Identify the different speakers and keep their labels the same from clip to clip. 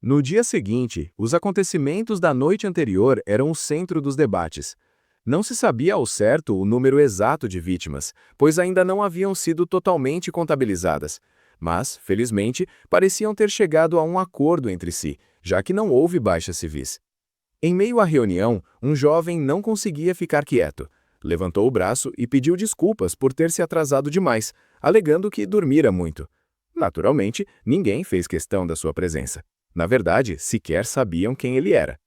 Speaker 1: No dia seguinte, os acontecimentos da noite anterior eram o centro dos debates. Não se sabia ao certo o número exato de vítimas, pois ainda não haviam sido totalmente contabilizadas. Mas, felizmente, pareciam ter chegado a um acordo entre si, já que não houve baixas civis. Em meio à reunião, um jovem não conseguia ficar quieto. Levantou o braço e pediu desculpas por ter se atrasado demais, alegando que dormira muito. Naturalmente, ninguém fez questão da sua presença. Na verdade, sequer sabiam quem ele era.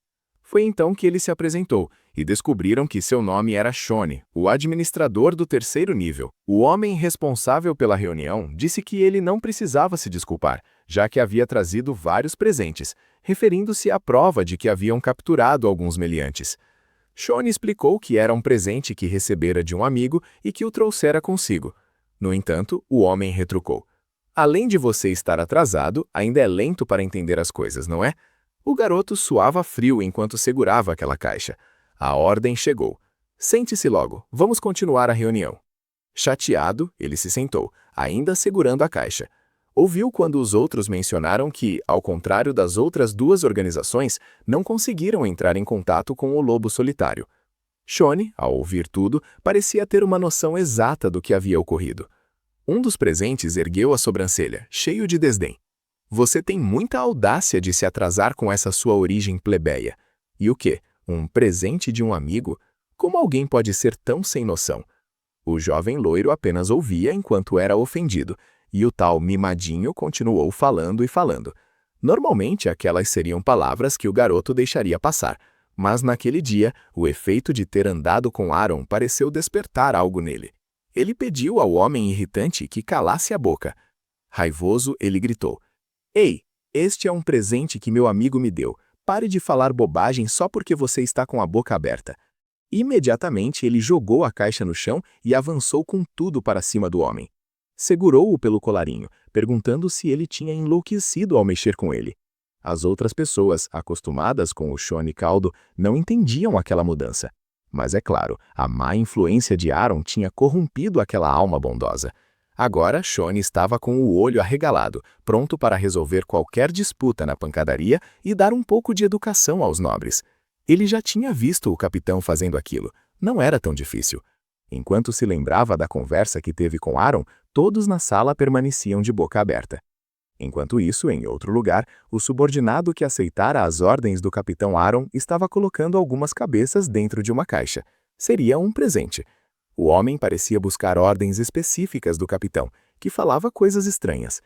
Speaker 1: Foi então que ele se apresentou e descobriram que seu nome era Shone, o administrador do terceiro nível. O homem responsável pela reunião disse que ele não precisava se desculpar, já que havia trazido vários presentes, referindo-se à prova de que haviam capturado alguns meliantes. Shone explicou que era um presente que recebera de um amigo e que o trouxera consigo. No entanto, o homem retrucou: "Além de você estar atrasado, ainda é lento para entender as coisas, não é?" O garoto suava frio enquanto segurava aquela caixa. A ordem chegou. "Sente-se logo, vamos continuar a reunião." Chateado, ele se sentou, ainda segurando a caixa. Ouviu quando os outros mencionaram que, ao contrário das outras duas organizações, não conseguiram entrar em contato com o lobo solitário. Shone, ao ouvir tudo, parecia ter uma noção exata do que havia ocorrido. Um dos presentes ergueu a sobrancelha, cheio de desdém. "Você tem muita audácia de se atrasar com essa sua origem plebeia. E o quê? Um presente de um amigo? Como alguém pode ser tão sem noção?" O jovem loiro apenas ouvia enquanto era ofendido, e o tal mimadinho continuou falando e falando. Normalmente aquelas seriam palavras que o garoto deixaria passar, mas naquele dia o efeito de ter andado com Aaron pareceu despertar algo nele. Ele pediu ao homem irritante que calasse a boca. Raivoso, ele gritou: "Ei, este é um presente que meu amigo me deu. Pare de falar bobagem só porque você está com a boca aberta." Imediatamente ele jogou a caixa no chão e avançou com tudo para cima do homem. Segurou-o pelo colarinho, perguntando se ele tinha enlouquecido ao mexer com ele. As outras pessoas, acostumadas com o Shone caldo, não entendiam aquela mudança. Mas é claro, a má influência de Aaron tinha corrompido aquela alma bondosa. Agora, Shone estava com o olho arregalado, pronto para resolver qualquer disputa na pancadaria e dar um pouco de educação aos nobres. Ele já tinha visto o capitão fazendo aquilo. Não era tão difícil. Enquanto se lembrava da conversa que teve com Aaron, todos na sala permaneciam de boca aberta. Enquanto isso, em outro lugar, o subordinado que aceitara as ordens do capitão Aaron estava colocando algumas cabeças dentro de uma caixa. Seria um presente. O homem parecia buscar ordens específicas do capitão, que falava coisas estranhas.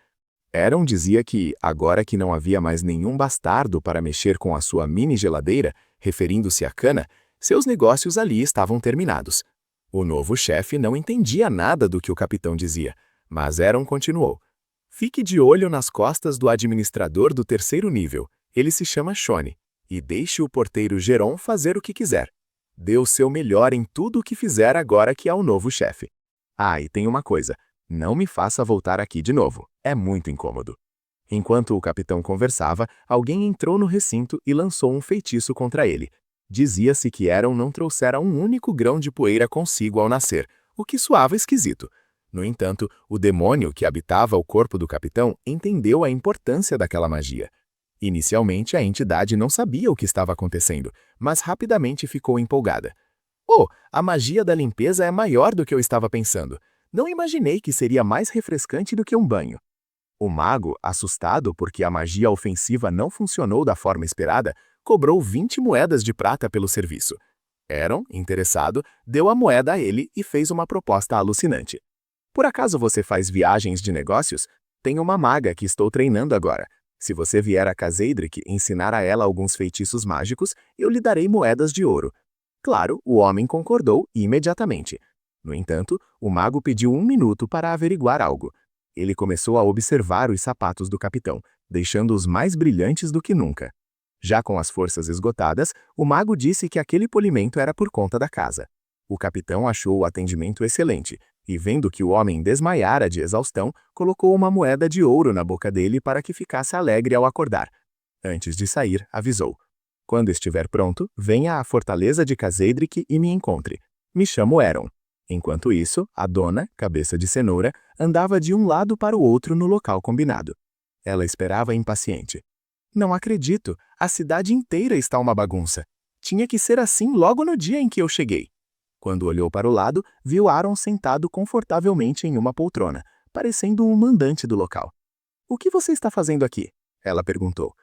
Speaker 1: Aaron dizia que, agora que não havia mais nenhum bastardo para mexer com a sua mini-geladeira, referindo-se à cana, seus negócios ali estavam terminados. O novo chefe não entendia nada do que o capitão dizia, mas Aaron continuou: "Fique de olho nas costas do administrador do terceiro nível. Ele se chama Shone. E deixe o porteiro Geron fazer o que quiser. Dê o seu melhor em tudo o que fizer agora que é o novo chefe. Ah, e tem uma coisa. Não me faça voltar aqui de novo. É muito incômodo." Enquanto o capitão conversava, alguém entrou no recinto e lançou um feitiço contra ele. Dizia-se que Aaron não trouxera um único grão de poeira consigo ao nascer, o que soava esquisito. No entanto, o demônio que habitava o corpo do capitão entendeu a importância daquela magia. Inicialmente, a entidade não sabia o que estava acontecendo, mas rapidamente ficou empolgada. "Oh, a magia da limpeza é maior do que eu estava pensando. Não imaginei que seria mais refrescante do que um banho." O mago, assustado porque a magia ofensiva não funcionou da forma esperada, cobrou 20 moedas de prata pelo serviço. Aaron, interessado, deu a moeda a ele e fez uma proposta alucinante. "Por acaso você faz viagens de negócios? Tenho uma maga que estou treinando agora. Se você vier a Khazedrik ensinar a ela alguns feitiços mágicos, eu lhe darei moedas de ouro." Claro, o homem concordou imediatamente. No entanto, o mago pediu 1 minuto para averiguar algo. Ele começou a observar os sapatos do capitão, deixando-os mais brilhantes do que nunca. Já com as forças esgotadas, o mago disse que aquele polimento era por conta da casa. O capitão achou o atendimento excelente, e vendo que o homem desmaiara de exaustão, colocou uma moeda de ouro na boca dele para que ficasse alegre ao acordar. Antes de sair, avisou: "Quando estiver pronto, venha à fortaleza de Khazedrik e me encontre. Me chamo Aaron." Enquanto isso, a dona, cabeça de cenoura, andava de um lado para o outro no local combinado. Ela esperava impaciente.
Speaker 2: Não acredito, a cidade inteira está uma bagunça. Tinha que ser assim logo no dia em que eu cheguei. Quando olhou para o lado, viu Aaron sentado confortavelmente em uma poltrona, parecendo um mandante do local. O que você está fazendo aqui? Ela perguntou.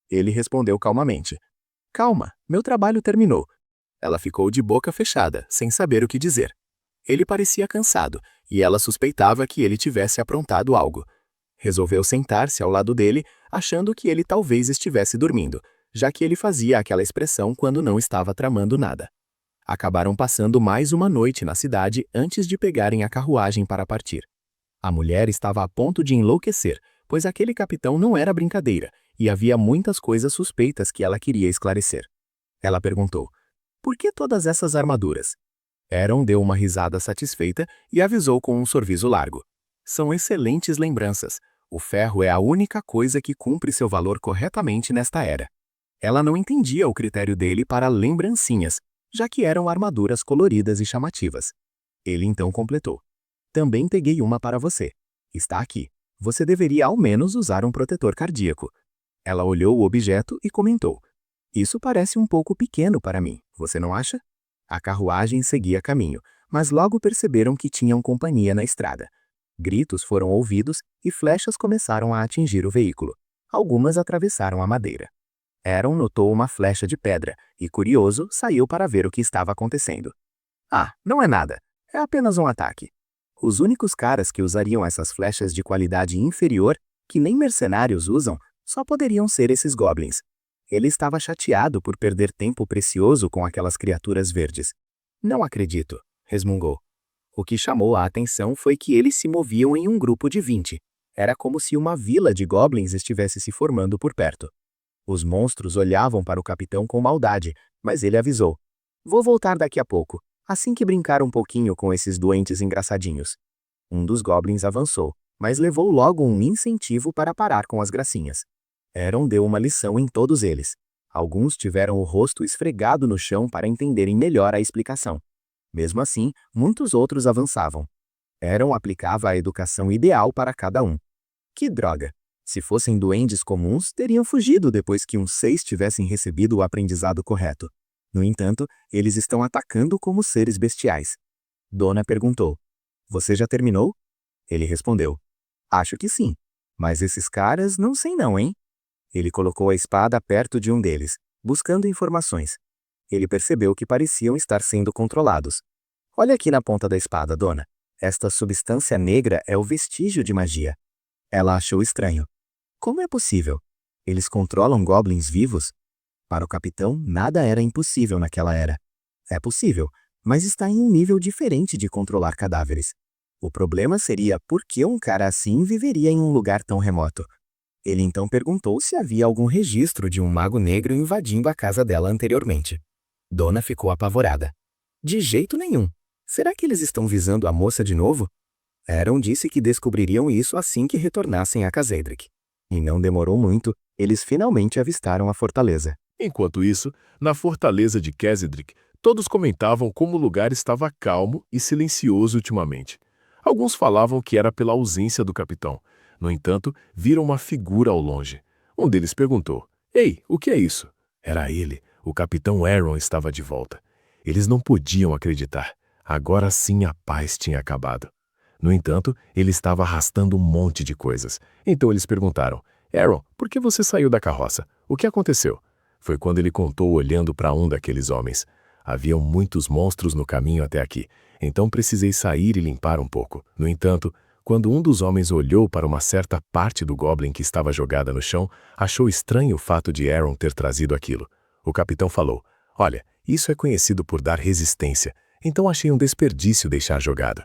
Speaker 2: Ele respondeu calmamente. Calma, meu trabalho terminou. Ela ficou de boca fechada, sem saber o que dizer. Ele parecia cansado, e ela suspeitava que ele tivesse aprontado algo. Resolveu sentar-se ao lado dele, achando que ele talvez estivesse dormindo, já que ele fazia aquela expressão quando não estava tramando nada. Acabaram passando mais uma noite na cidade antes de pegarem a carruagem para partir. A mulher estava a ponto de enlouquecer, pois aquele capitão não era brincadeira, e havia muitas coisas suspeitas que ela queria esclarecer. Ela perguntou, por que todas essas armaduras? Aaron deu uma risada satisfeita e avisou com um sorriso largo. São excelentes lembranças. O ferro é a única coisa que cumpre seu valor corretamente nesta era. Ela não entendia o critério dele para lembrancinhas, já que eram armaduras coloridas e chamativas. Ele então completou. Também peguei uma para você. Está aqui. Você deveria ao menos usar um protetor cardíaco. Ela olhou o objeto e comentou. Isso parece um pouco pequeno para mim, você não acha? A carruagem seguia caminho, mas logo perceberam que tinham companhia na estrada. Gritos foram ouvidos e flechas começaram a atingir o veículo. Algumas atravessaram a madeira. Aaron notou uma flecha de pedra e, curioso, saiu para ver o que estava acontecendo. Ah, não é nada. É apenas um ataque. Os únicos caras que usariam essas flechas de qualidade inferior, que nem mercenários usam, só poderiam ser esses goblins. Ele estava chateado por perder tempo precioso com aquelas criaturas verdes. Não acredito, resmungou. O que chamou a atenção foi que eles se moviam em um grupo de 20. Era como se uma vila de goblins estivesse se formando por perto. Os monstros olhavam para o capitão com maldade, mas ele avisou. Vou voltar daqui a pouco, assim que brincar um pouquinho com esses doentes engraçadinhos. Um dos goblins avançou, mas levou logo um incentivo para parar com as gracinhas. Aaron deu uma lição em todos eles. Alguns tiveram o rosto esfregado no chão para entenderem melhor a explicação. Mesmo assim, muitos outros avançavam. Aaron aplicava a educação ideal para cada um. Que droga! Se fossem duendes comuns, teriam fugido depois que uns 6 tivessem recebido o aprendizado correto. No entanto, eles estão atacando como seres bestiais. Donna perguntou, você já terminou? Ele respondeu, acho que sim. Mas esses caras, não sei não, hein? Ele colocou a espada perto de um deles, buscando informações. Ele percebeu que pareciam estar sendo controlados. Olha aqui na ponta da espada, Dona. Esta substância negra é o vestígio de magia. Ela achou estranho. Como é possível? Eles controlam goblins vivos? Para o capitão, nada era impossível naquela era. É possível, mas está em um nível diferente de controlar cadáveres. O problema seria por que um cara assim viveria em um lugar tão remoto. Ele então perguntou se havia algum registro de um mago negro invadindo a casa dela anteriormente. Donna ficou apavorada. De jeito nenhum. Será que eles estão visando a moça de novo? Aaron disse que descobririam isso assim que retornassem a Casedric. E não demorou muito, eles finalmente avistaram a fortaleza.
Speaker 3: Enquanto isso, na fortaleza de Casedric, todos comentavam como o lugar estava calmo e silencioso ultimamente. Alguns falavam que era pela ausência do capitão. No entanto, viram uma figura ao longe. Um deles perguntou, Ei, o que é isso? Era ele, o capitão Aaron estava de volta. Eles não podiam acreditar. Agora sim a paz tinha acabado. No entanto, ele estava arrastando um monte de coisas. Então eles perguntaram, Aaron, por que você saiu da carroça? O que aconteceu? Foi quando ele contou olhando para um daqueles homens. Haviam muitos monstros no caminho até aqui, então precisei sair e limpar um pouco. No entanto, quando um dos homens olhou para uma certa parte do goblin que estava jogada no chão, achou estranho o fato de Aaron ter trazido aquilo. O capitão falou, olha, isso é conhecido por dar resistência, então achei um desperdício deixar jogado.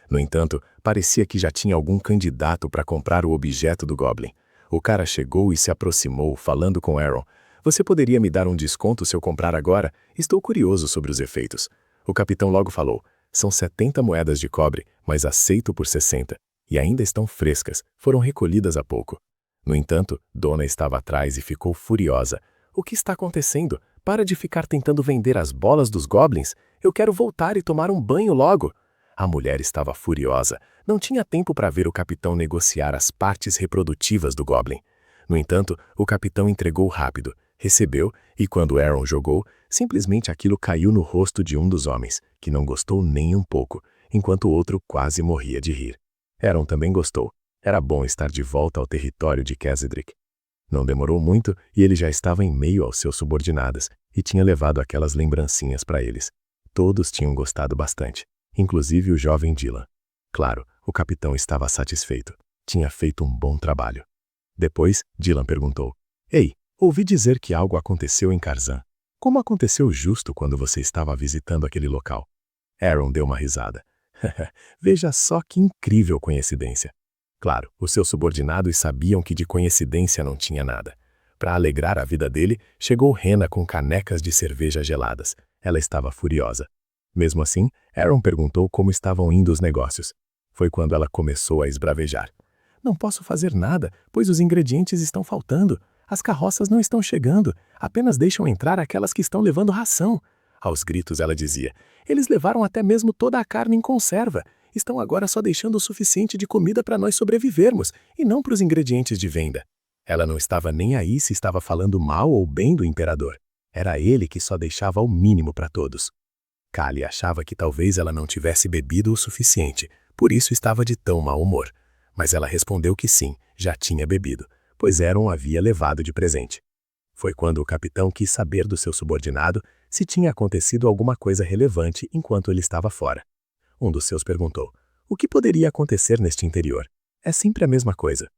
Speaker 3: No entanto, parecia que já tinha algum candidato para comprar o objeto do goblin. O cara chegou e se aproximou, falando com Aaron. Você poderia me dar um desconto se eu comprar agora? Estou curioso sobre os efeitos. O capitão logo falou, são 70 moedas de cobre, mas aceito por 60. E ainda estão frescas, foram recolhidas há pouco. No entanto, Donna estava atrás e ficou furiosa. O que está acontecendo? Para de ficar tentando vender as bolas dos goblins. Eu quero voltar e tomar um banho logo. A mulher estava furiosa. Não tinha tempo para ver o capitão negociar as partes reprodutivas do goblin. No entanto, o capitão entregou rápido, recebeu e, quando Aaron jogou, simplesmente aquilo caiu no rosto de um dos homens, que não gostou nem um pouco, enquanto o outro quase morria de rir. Aaron também gostou. Era bom estar de volta ao território de Kessedrick. Não demorou muito e ele já estava em meio aos seus subordinados e tinha levado aquelas lembrancinhas para eles. Todos tinham gostado bastante, inclusive o jovem Dylan. Claro, o capitão estava satisfeito. Tinha feito um bom trabalho. Depois, Dylan perguntou: Ei, ouvi dizer que algo aconteceu em Karzan. Como aconteceu justo quando você estava visitando aquele local? Aaron deu uma risada. Veja só que incrível coincidência. Claro, os seus subordinados sabiam que de coincidência não tinha nada. Para alegrar a vida dele, chegou Rena com canecas de cerveja geladas. Ela estava furiosa. Mesmo assim, Aaron perguntou como estavam indo os negócios. Foi quando ela começou a esbravejar. Não posso fazer nada, pois os ingredientes estão faltando. As carroças não estão chegando, apenas deixam entrar aquelas que estão levando ração. Aos gritos ela dizia: eles levaram até mesmo toda a carne em conserva. Estão agora só deixando o suficiente de comida para nós sobrevivermos, e não para os ingredientes de venda. Ela não estava nem aí se estava falando mal ou bem do imperador. Era ele que só deixava o mínimo para todos. Kali achava que talvez ela não tivesse bebido o suficiente, por isso estava de tão mau humor. Mas ela respondeu que sim, já tinha bebido, pois Aaron havia levado de presente. Foi quando o capitão quis saber do seu subordinado se tinha acontecido alguma coisa relevante enquanto ele estava fora. Um dos seus perguntou: o que poderia acontecer neste interior? É sempre a mesma coisa.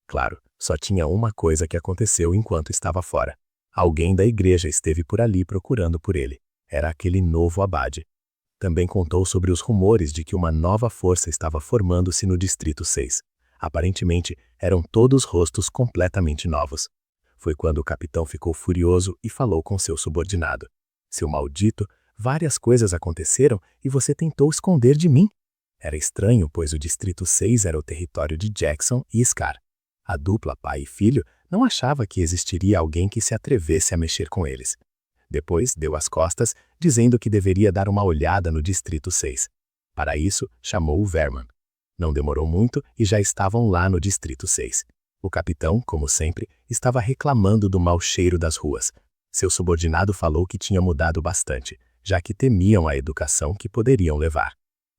Speaker 3: Claro, só tinha uma coisa que aconteceu enquanto estava fora. Alguém da igreja esteve por ali procurando por ele. Era aquele novo abade. Também contou sobre os rumores de que uma nova força estava formando-se no Distrito 6. Aparentemente, eram todos rostos completamente novos. Foi quando o capitão ficou furioso e falou com seu subordinado: seu maldito, várias coisas aconteceram e você tentou esconder de mim. Era estranho, pois o Distrito 6 era o território de Jackson e Scar. A dupla pai e filho não achava que existiria alguém que se atrevesse a mexer com eles. Depois deu as costas, dizendo que deveria dar uma olhada no Distrito 6. Para isso, chamou o Verman. Não demorou muito e já estavam lá no Distrito 6. O capitão, como sempre, estava reclamando do mau cheiro das ruas. Seu subordinado falou que tinha mudado bastante, já que temiam a educação que poderiam levar.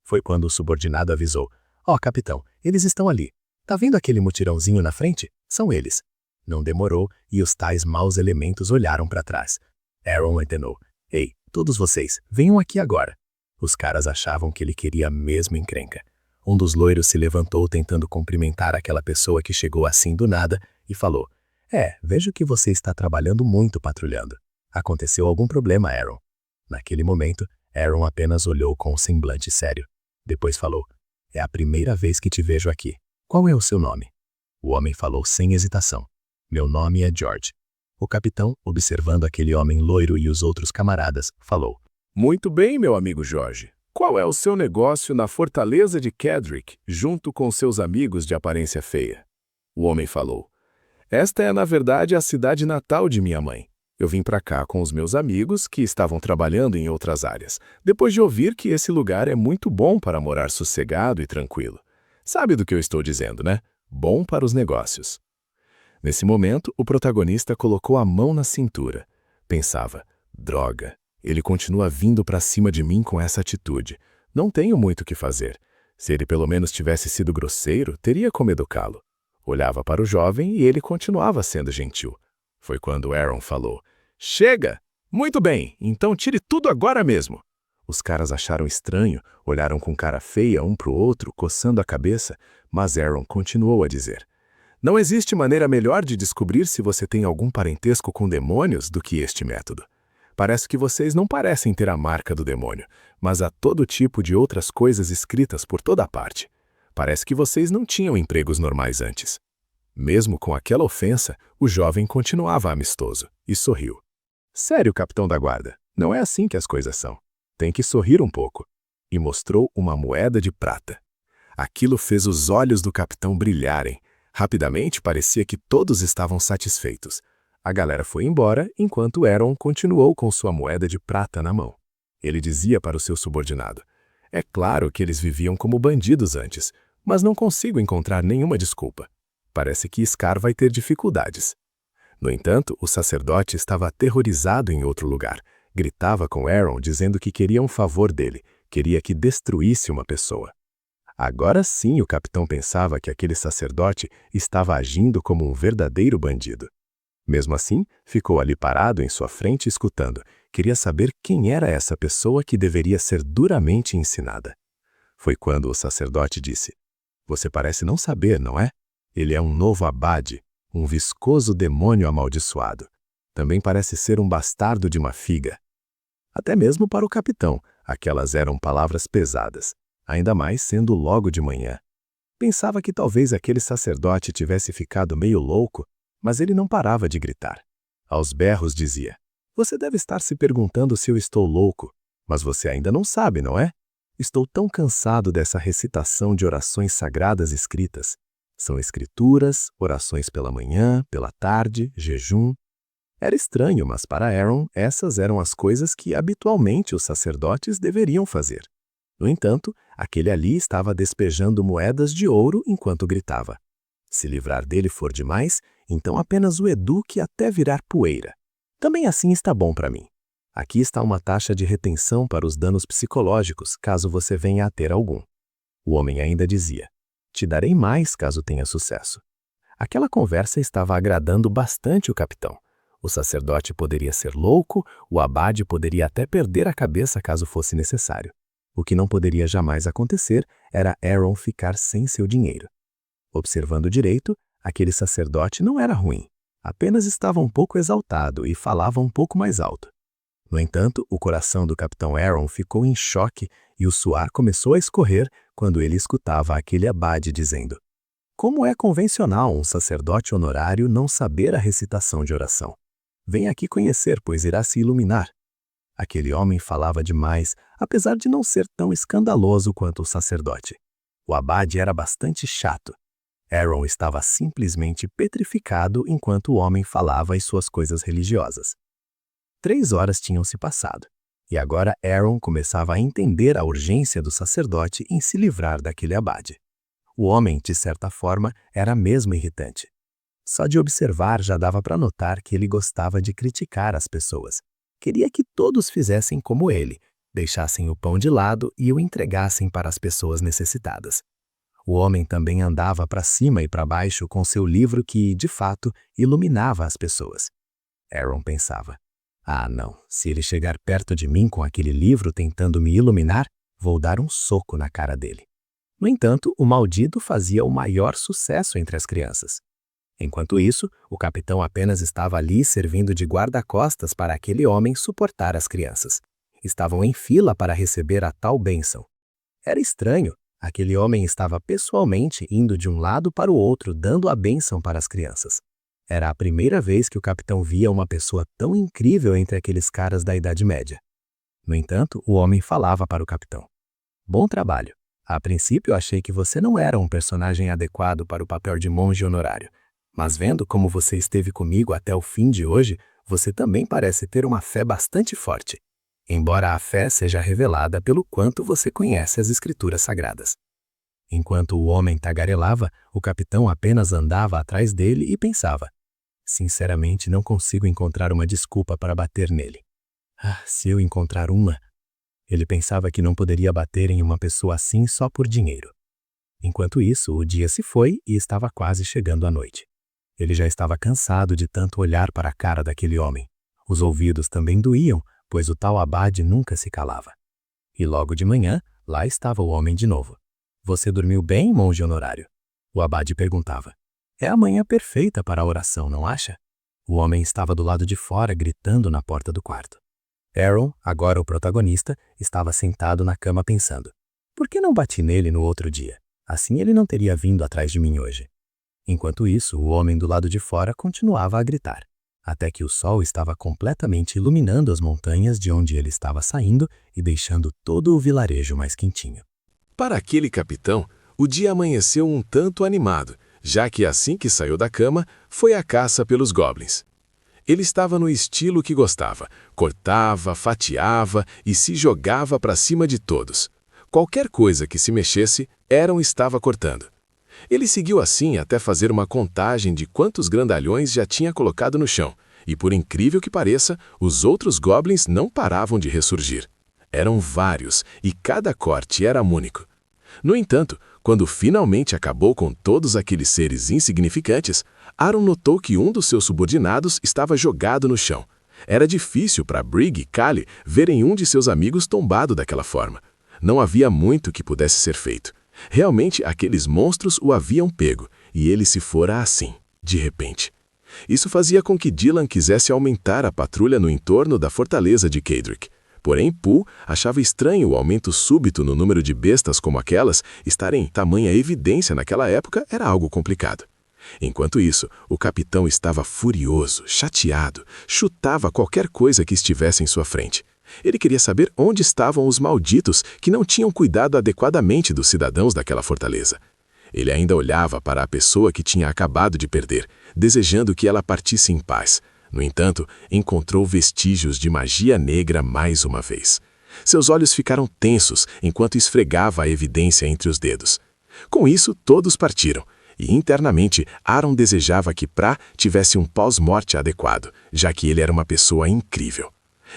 Speaker 3: Foi quando o subordinado avisou: Ó, capitão, eles estão ali. Tá vendo aquele mutirãozinho na frente? São eles. Não demorou e os tais maus elementos olharam para trás. Aaron ordenou: Ei, todos vocês, venham aqui agora. Os caras achavam que ele queria mesmo encrenca. Um dos loiros se levantou tentando cumprimentar aquela pessoa que chegou assim do nada e falou: vejo que você está trabalhando muito patrulhando. Aconteceu algum problema, Aaron? Naquele momento, Aaron apenas olhou com um semblante sério. Depois falou: é a primeira vez que te vejo aqui. Qual é o seu nome? O homem falou sem hesitação: meu nome é George. O capitão, observando aquele homem loiro e os outros camaradas, falou:
Speaker 1: Muito bem, meu amigo Jorge. Qual é o seu negócio na fortaleza de Kedrick, junto com seus amigos de aparência feia? O homem falou: Esta é, na verdade, a cidade natal de minha mãe. Eu vim para cá com os meus amigos que estavam trabalhando em outras áreas, depois de ouvir que esse lugar é muito bom para morar sossegado e tranquilo. Sabe do que eu estou dizendo, né? Bom para os negócios. Nesse momento, o protagonista colocou a mão na cintura. Pensava: droga, ele continua vindo para cima de mim com essa atitude. Não tenho muito o que fazer. Se ele pelo menos tivesse sido grosseiro, teria como educá-lo. Olhava para o jovem e ele continuava sendo gentil. Foi quando Aaron falou: Chega! Muito bem, então tire tudo agora mesmo. Os caras acharam estranho, olharam com cara feia um para o outro, coçando a cabeça, mas Aaron continuou a dizer: Não existe maneira melhor de descobrir se você tem algum parentesco com demônios do que este método. Parece que vocês não parecem ter a marca do demônio, mas há todo tipo de outras coisas escritas por toda a parte. Parece que vocês não tinham empregos normais antes. Mesmo com aquela ofensa, o jovem continuava amistoso e sorriu. Sério, capitão da guarda, não é assim que as coisas são. Tem que sorrir um pouco. E mostrou uma moeda de prata. Aquilo fez os olhos do capitão brilharem. Rapidamente parecia que todos estavam satisfeitos. A galera foi embora enquanto Aaron continuou com sua moeda de prata na mão. Ele dizia para o seu subordinado: É claro que eles viviam como bandidos antes, mas não consigo encontrar nenhuma desculpa.
Speaker 3: parece que Scar vai ter dificuldades. No entanto, o sacerdote estava aterrorizado em outro lugar. Gritava com Aaron dizendo que queria um favor dele, queria que destruísse uma pessoa. Agora sim o capitão pensava que aquele sacerdote estava agindo como um verdadeiro bandido. Mesmo assim, ficou ali parado em sua frente escutando. Queria saber quem era essa pessoa que deveria ser duramente ensinada. Foi quando o sacerdote disse: "Você parece não saber, não é? Ele é um novo abade, um viscoso demônio amaldiçoado. Também parece ser um bastardo de uma figa." Até mesmo para o capitão, aquelas eram palavras pesadas, ainda mais sendo logo de manhã. Pensava que talvez aquele sacerdote tivesse ficado meio louco, mas ele não parava de gritar. Aos berros dizia: "Você deve estar se perguntando se eu estou louco, mas você ainda não sabe, não é? Estou tão cansado dessa recitação de orações sagradas escritas. São escrituras, orações pela manhã, pela tarde, jejum." Era estranho, mas para Aaron, essas eram as coisas que habitualmente os sacerdotes deveriam fazer. No entanto, aquele ali estava despejando moedas de ouro enquanto gritava. Se livrar dele for demais, então apenas o eduque até virar poeira. Também assim está bom para mim. Aqui está uma taxa de retenção para os danos psicológicos, caso você venha a ter algum. O homem ainda dizia: "Te darei mais caso tenha sucesso." Aquela conversa estava agradando bastante o capitão. O sacerdote poderia ser louco, o abade poderia até perder a cabeça caso fosse necessário. O que não poderia jamais acontecer era Aaron ficar sem seu dinheiro. Observando direito, aquele sacerdote não era ruim, apenas estava um pouco exaltado e falava um pouco mais alto. No entanto, o coração do capitão Aaron ficou em choque e o suor começou a escorrer quando ele escutava aquele abade dizendo: "Como é convencional um sacerdote honorário não saber a recitação de oração? Venha aqui conhecer, pois irá se iluminar." Aquele homem falava demais, apesar de não ser tão escandaloso quanto o sacerdote. O abade era bastante chato. Aaron estava simplesmente petrificado enquanto o homem falava as suas coisas religiosas. 3 horas tinham se passado, e agora Aaron começava a entender a urgência do sacerdote em se livrar daquele abade. O homem, de certa forma, era mesmo irritante. Só de observar já dava para notar que ele gostava de criticar as pessoas. Queria que todos fizessem como ele, deixassem o pão de lado e o entregassem para as pessoas necessitadas. O homem também andava para cima e para baixo com seu livro que, de fato, iluminava as pessoas. Aaron pensava: "Ah, não, se ele chegar perto de mim com aquele livro tentando me iluminar, vou dar um soco na cara dele." No entanto, o maldito fazia o maior sucesso entre as crianças. Enquanto isso, o capitão apenas estava ali servindo de guarda-costas para aquele homem suportar as crianças. Estavam em fila para receber a tal bênção. Era estranho, aquele homem estava pessoalmente indo de um lado para o outro dando a bênção para as crianças. Era a primeira vez que o capitão via uma pessoa tão incrível entre aqueles caras da Idade Média. No entanto, o homem falava para o capitão: "Bom trabalho. A princípio achei que você não era um personagem adequado para o papel de monge honorário. Mas vendo como você esteve comigo até o fim de hoje, você também parece ter uma fé bastante forte, embora a fé seja revelada pelo quanto você conhece as escrituras sagradas." Enquanto o homem tagarelava, o capitão apenas andava atrás dele e pensava: "Sinceramente, não consigo encontrar uma desculpa para bater nele. Ah, se eu encontrar uma..." Ele pensava que não poderia bater em uma pessoa assim só por dinheiro. Enquanto isso, o dia se foi e estava quase chegando a noite. Ele já estava cansado de tanto olhar para a cara daquele homem. Os ouvidos também doíam, pois o tal abade nunca se calava. E logo de manhã, lá estava o homem de novo. "Você dormiu bem, monge honorário?" O abade perguntava. "É a manhã perfeita para a oração, não acha?" O homem estava do lado de fora, gritando na porta do quarto. Aaron, agora o protagonista, estava sentado na cama pensando: "Por que não bati nele no outro dia? Assim ele não teria vindo atrás de mim hoje." Enquanto isso, o homem do lado de fora continuava a gritar, até que o sol estava completamente iluminando as montanhas de onde ele estava saindo e deixando todo o vilarejo mais quentinho. Para aquele capitão, o dia amanheceu um tanto animado, já que assim que saiu da cama, foi à caça pelos goblins. Ele estava no estilo que gostava, cortava, fatiava e se jogava para cima de todos. Qualquer coisa que se mexesse, Aaron estava cortando. Ele seguiu assim até fazer uma contagem de quantos grandalhões já tinha colocado no chão, e por incrível que pareça, os outros goblins não paravam de ressurgir. Eram vários, e cada corte era único. No entanto, quando finalmente acabou com todos aqueles seres insignificantes, Aaron notou que um dos seus subordinados estava jogado no chão. Era difícil para Brigg e Callie verem um de seus amigos tombado daquela forma. Não havia muito que pudesse ser feito. Realmente, aqueles monstros o haviam pego, e ele se fora assim, de repente. Isso fazia com que Dylan quisesse aumentar a patrulha no entorno da fortaleza de Caedric. Porém, Pooh achava estranho o aumento súbito no número de bestas como aquelas estarem em tamanha evidência naquela época era algo complicado. Enquanto isso, o capitão estava furioso, chateado, chutava qualquer coisa que estivesse em sua frente. Ele queria saber onde estavam os malditos que não tinham cuidado adequadamente dos cidadãos daquela fortaleza. Ele ainda olhava para a pessoa que tinha acabado de perder, desejando que ela partisse em paz. No entanto, encontrou vestígios de magia negra mais uma vez. Seus olhos ficaram tensos enquanto esfregava a evidência entre os dedos. Com isso, todos partiram, e internamente Aaron desejava que Pra tivesse um pós-morte adequado, já que ele era uma pessoa incrível.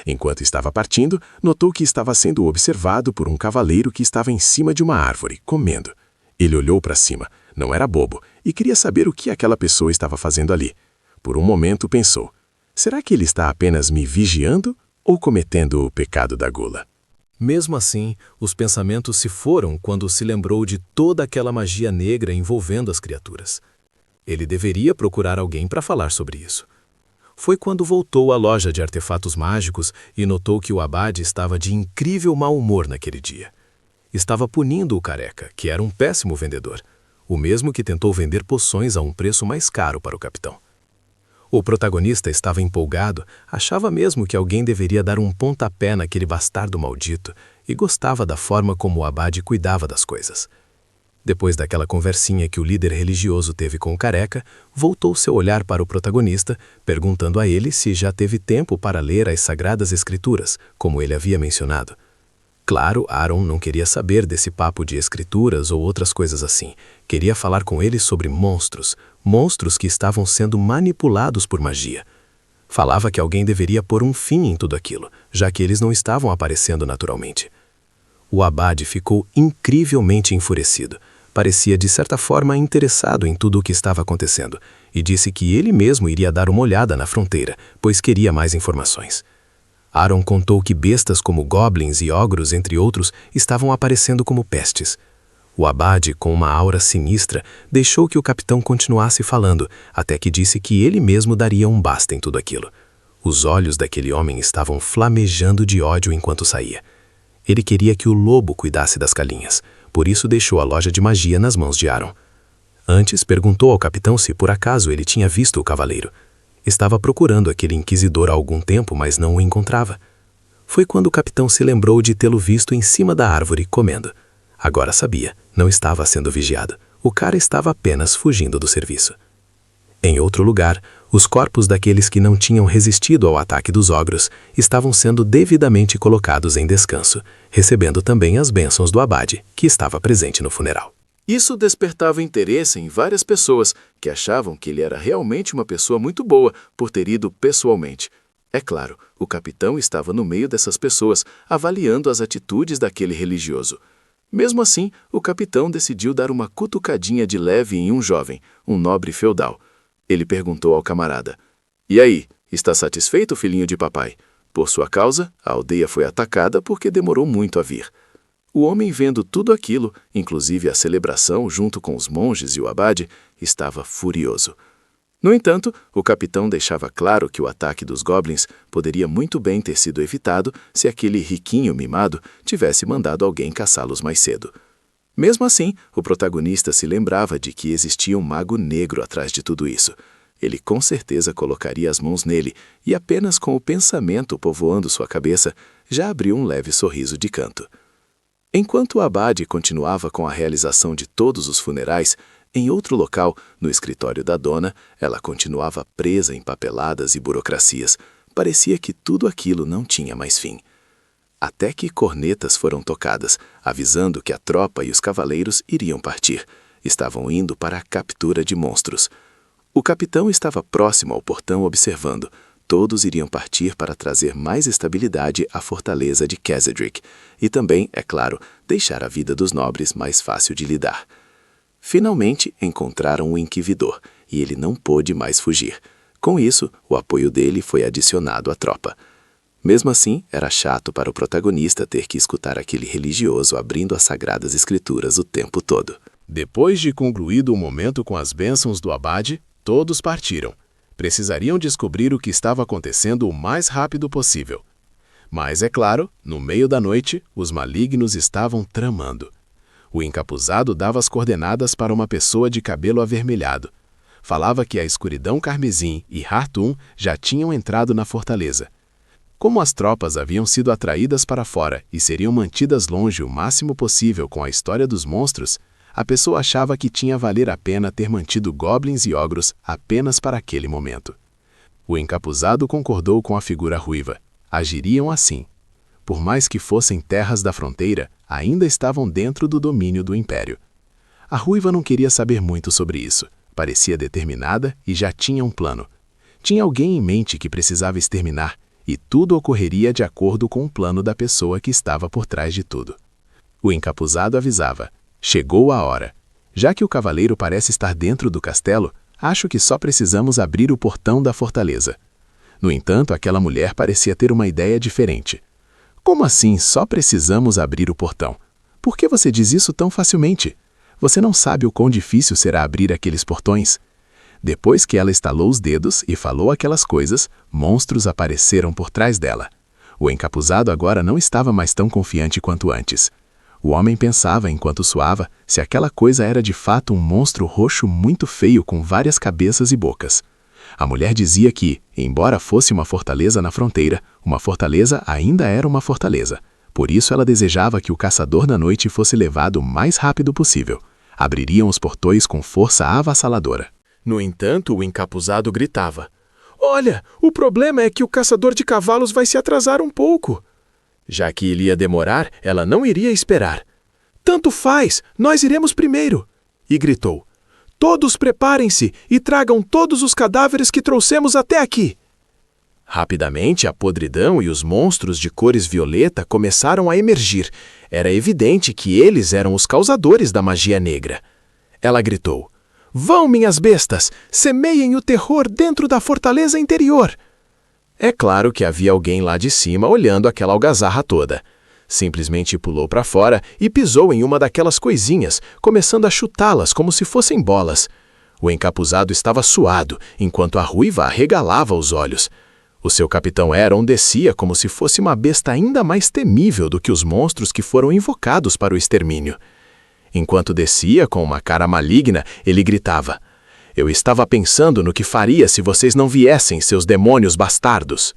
Speaker 3: Enquanto estava partindo, notou que estava sendo observado por um cavaleiro que estava em cima de uma árvore, comendo. Ele olhou para cima, não era bobo, e queria saber o que aquela pessoa estava fazendo ali. Por um momento pensou, será que ele está apenas me vigiando ou cometendo o pecado da gula?
Speaker 4: Mesmo assim, os pensamentos se foram quando se lembrou de toda aquela magia negra envolvendo as criaturas. Ele deveria procurar alguém para falar sobre isso. Foi quando voltou à loja de artefatos mágicos e notou que o abade estava de incrível mau humor naquele dia. Estava punindo o careca, que era um péssimo vendedor, o mesmo que tentou vender poções a um preço mais caro para o capitão. O protagonista estava empolgado, achava mesmo que alguém deveria dar um pontapé naquele bastardo maldito e gostava da forma como o abade cuidava das coisas. Depois daquela conversinha que o líder religioso teve com o careca, voltou seu olhar para o protagonista, perguntando a ele se já teve tempo para ler as Sagradas Escrituras, como ele havia mencionado. Claro, Aaron não queria saber desse papo de escrituras ou outras coisas assim. Queria falar com ele sobre monstros, monstros que estavam sendo manipulados por magia. Falava que alguém deveria pôr um fim em tudo aquilo, já que eles não estavam aparecendo naturalmente. O abade ficou incrivelmente enfurecido. Parecia de certa forma interessado em tudo o que estava acontecendo e disse que ele mesmo iria dar uma olhada na fronteira, pois queria mais informações. Aaron contou que bestas como goblins e ogros, entre outros, estavam aparecendo como pestes. O abade, com uma aura sinistra, deixou que o capitão continuasse falando, até que disse que ele mesmo daria um basta em tudo aquilo. Os olhos daquele homem estavam flamejando de ódio enquanto saía. Ele queria que o lobo cuidasse das galinhas, por isso deixou a loja de magia nas mãos de Aaron. Antes, perguntou ao capitão se por acaso ele tinha visto o cavaleiro. Estava procurando aquele inquisidor há algum tempo, mas não o encontrava. Foi quando o capitão se lembrou de tê-lo visto em cima da árvore, comendo. Agora sabia, não estava sendo vigiado. O cara estava apenas fugindo do serviço. Em outro lugar, os corpos daqueles que não tinham resistido ao ataque dos ogros estavam sendo devidamente colocados em descanso, recebendo também as bênçãos do abade, que estava presente no funeral.
Speaker 3: Isso despertava interesse em várias pessoas que achavam que ele era realmente uma pessoa muito boa por ter ido pessoalmente. É claro, o capitão estava no meio dessas pessoas, avaliando as atitudes daquele religioso. Mesmo assim, o capitão decidiu dar uma cutucadinha de leve em um jovem, um nobre feudal. Ele perguntou ao camarada, "E aí, está satisfeito, filhinho de papai? Por sua causa, a aldeia foi atacada porque demorou muito a vir." O homem, vendo tudo aquilo, inclusive a celebração junto com os monges e o abade, estava furioso. No entanto, o capitão deixava claro que o ataque dos goblins poderia muito bem ter sido evitado se aquele riquinho mimado tivesse mandado alguém caçá-los mais cedo. Mesmo assim, o protagonista se lembrava de que existia um mago negro atrás de tudo isso. Ele com certeza colocaria as mãos nele e apenas com o pensamento povoando sua cabeça, já abriu um leve sorriso de canto. Enquanto o abade continuava com a realização de todos os funerais, em outro local, no escritório da dona, ela continuava presa em papeladas e burocracias. Parecia que tudo aquilo não tinha mais fim. Até que cornetas foram tocadas, avisando que a tropa e os cavaleiros iriam partir.
Speaker 5: Estavam indo para a captura de monstros. O capitão estava próximo ao portão observando. Todos iriam partir para trazer mais estabilidade à fortaleza de Kessedrick e também, é claro, deixar a vida dos nobres mais fácil de lidar. Finalmente encontraram o Inquisidor e ele não pôde mais fugir. Com isso, o apoio dele foi adicionado à tropa. Mesmo assim, era chato para o protagonista ter que escutar aquele religioso abrindo as sagradas escrituras o tempo todo.
Speaker 4: Depois de concluído o momento com as bênçãos do abade, todos partiram. Precisariam descobrir o que estava acontecendo o mais rápido possível. Mas, é claro, no meio da noite, os malignos estavam tramando. O encapuzado dava as coordenadas para uma pessoa de cabelo avermelhado. Falava que a escuridão carmesim e Hartum já tinham entrado na fortaleza. Como as tropas haviam sido atraídas para fora e seriam mantidas longe o máximo possível com a história dos monstros, a pessoa achava que tinha valer a pena ter mantido goblins e ogros apenas para aquele momento. O encapuzado concordou com a figura ruiva. Agiriam assim. Por mais que fossem terras da fronteira, ainda estavam dentro do domínio do Império. A ruiva não queria saber muito sobre isso. Parecia determinada e já tinha um plano. Tinha alguém em mente que precisava exterminar, e tudo ocorreria de acordo com o plano da pessoa que estava por trás de tudo. O encapuzado avisava: chegou a hora. Já que o cavaleiro parece estar dentro do castelo, acho que só precisamos abrir o portão da fortaleza. No entanto, aquela mulher parecia ter uma ideia diferente. Como assim só precisamos abrir o portão? Por que você diz isso tão facilmente? Você não sabe o quão difícil será abrir aqueles portões? Depois que ela estalou os dedos e falou aquelas coisas, monstros apareceram por trás dela. O encapuzado agora não estava mais tão confiante quanto antes. O homem pensava, enquanto suava, se aquela coisa era de fato um monstro roxo muito feio com várias cabeças e bocas. A mulher dizia que, embora fosse uma fortaleza na fronteira, uma fortaleza ainda era uma fortaleza. Por isso ela desejava que o caçador da noite fosse levado o mais rápido possível. Abririam os portões com força avassaladora.
Speaker 3: No entanto, o encapuzado gritava: "Olha, o problema é que o caçador de cavalos vai se atrasar um pouco." Já que ele ia demorar, ela não iria esperar. "Tanto faz, nós iremos primeiro!" E gritou: "Todos preparem-se e tragam todos os cadáveres que trouxemos até aqui!" Rapidamente, a podridão e os monstros de cores violeta começaram a emergir. Era evidente que eles eram os causadores da magia negra. Ela gritou: "Vão, minhas bestas! Semeiem o terror dentro da fortaleza interior!" É claro que havia alguém lá de cima olhando aquela algazarra toda. Simplesmente pulou para fora e pisou em uma daquelas coisinhas, começando a chutá-las como se fossem bolas. O encapuzado estava suado, enquanto a ruiva arregalava os olhos. O seu capitão Eron descia como se fosse uma besta ainda mais temível do que os monstros que foram invocados para o extermínio. Enquanto descia com uma cara maligna, ele gritava: "Eu estava pensando no que faria se vocês não viessem, seus demônios bastardos."